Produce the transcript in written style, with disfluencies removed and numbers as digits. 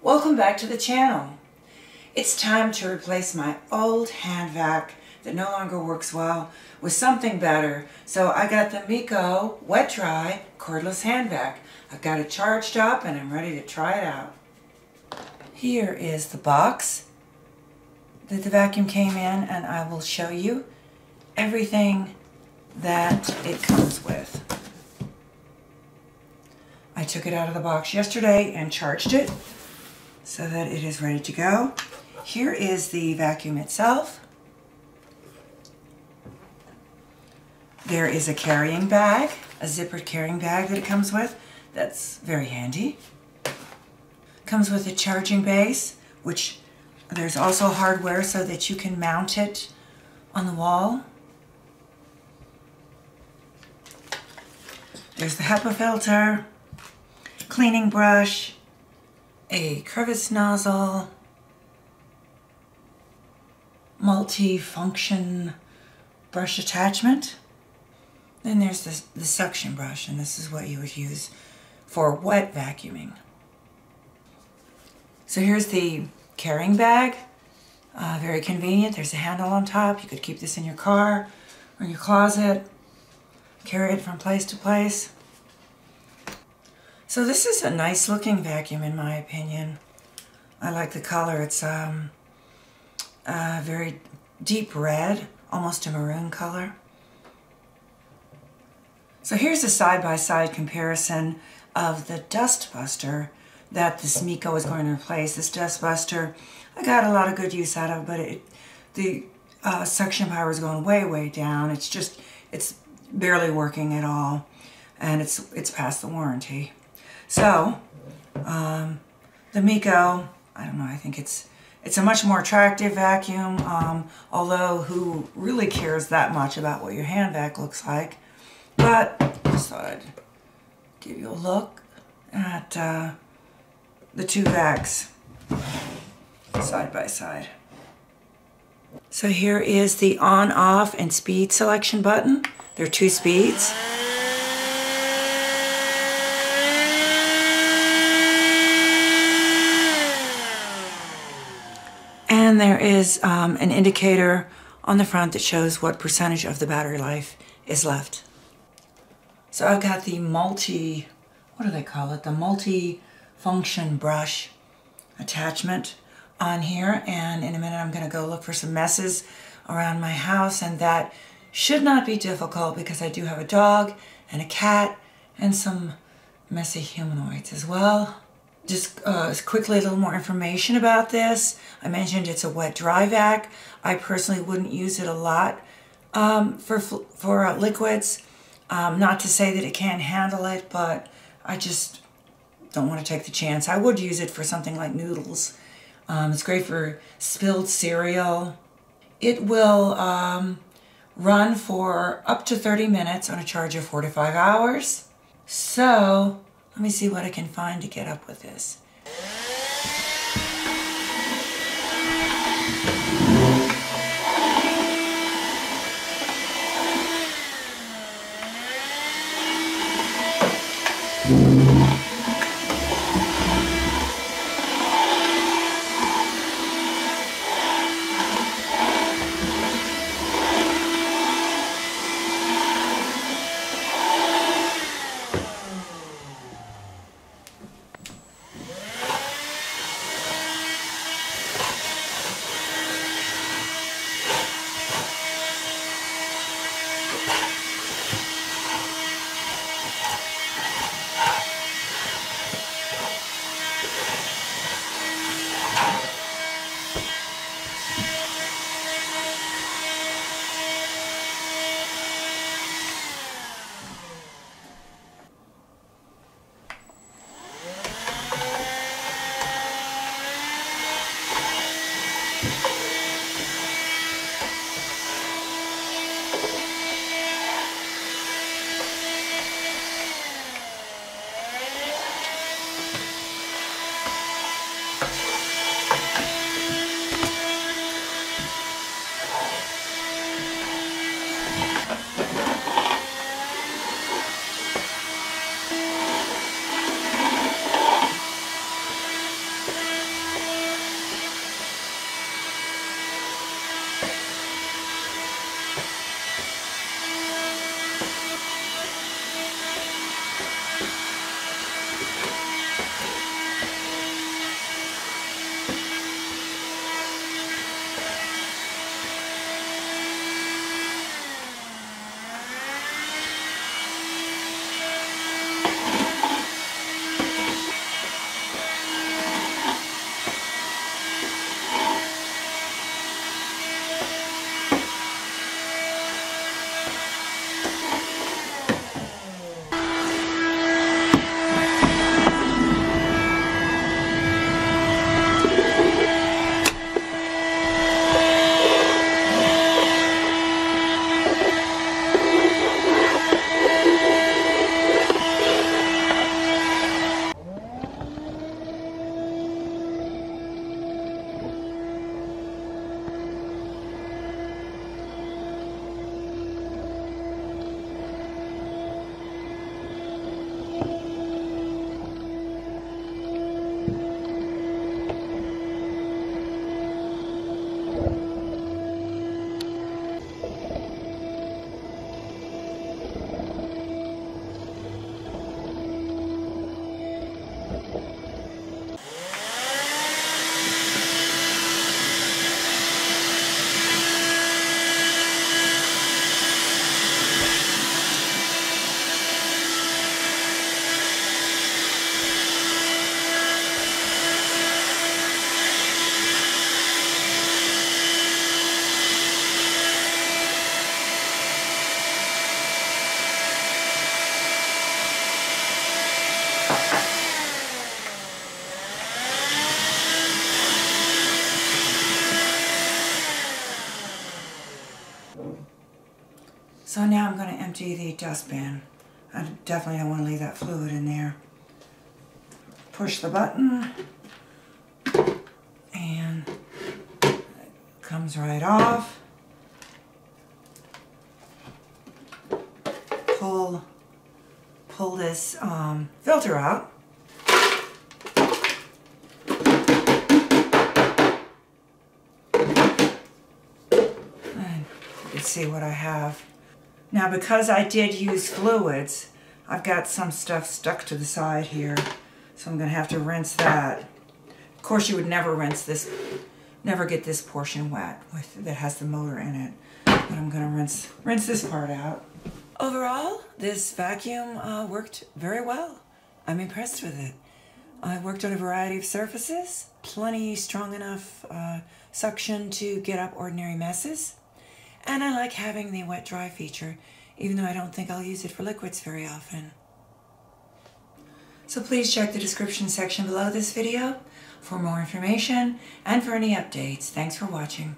Welcome back to the channel. It's time to replace my old hand vac that no longer works well with something better. So I got the MECO wet dry cordless hand vac. I've got it charged up and I'm ready to try it out. Here is the box that the vacuum came in, and I will show you everything that it comes with. I took it out of the box yesterday and charged it so that it is ready to go. Here is the vacuum itself. There is a carrying bag, a zippered carrying bag that it comes with. That's very handy. Comes with a charging base, which there's also hardware so that you can mount it on the wall. There's the HEPA filter, cleaning brush, a crevice nozzle, multi-function brush attachment. Then there's the suction brush, and this is what you would use for wet vacuuming. So here's the carrying bag, very convenient. There's a handle on top. You could keep this in your car or in your closet, carry it from place to place. So this is a nice looking vacuum in my opinion. I like the color. It's very deep red, almost a maroon color. So here's a side-by-side comparison of the dust buster that this MECO is going to replace. This dust buster, I got a lot of good use out of, but the suction power is going way down. It's barely working at all, and it's past the warranty. So the MECO, I don't know, I think it's a much more attractive vacuum, although who really cares that much about what your hand vac looks like? But I just thought I'd give you a look at the two vacs side by side. So here is the on, off, and speed selection button. There are two speeds. And there is an indicator on the front that shows what percentage of the battery life is left. So I've got the what do they call it? The multi-function brush attachment on here, and in a minute I'm going to go look for some messes around my house, and that should not be difficult because I do have a dog and a cat and some messy humanoids as well. Just quickly a little more information about this. I mentioned it's a wet dry vac. I personally wouldn't use it a lot for liquids. Not to say that it can't handle it, but I just don't want to take the chance. I would use it for something like noodles. It's great for spilled cereal. It will run for up to 30 minutes on a charge of 4 to 5 hours. So let me see what I can find to get up with this. So now I'm going to empty the dustbin. I definitely don't want to leave that fluid in there. Push the button and it comes right off. Pull this filter out. And you can see what I have. Now, because I did use fluids, I've got some stuff stuck to the side here, so I'm going to have to rinse that. Of course, you would never rinse this, never get this portion wet that has the motor in it. But I'm going to rinse this part out. Overall, this vacuum worked very well. I'm impressed with it. I worked on a variety of surfaces, plenty strong enough suction to get up ordinary messes, and I like having the wet-dry feature, even though I don't think I'll use it for liquids very often. So please check the description section below this video for more information and for any updates. Thanks for watching.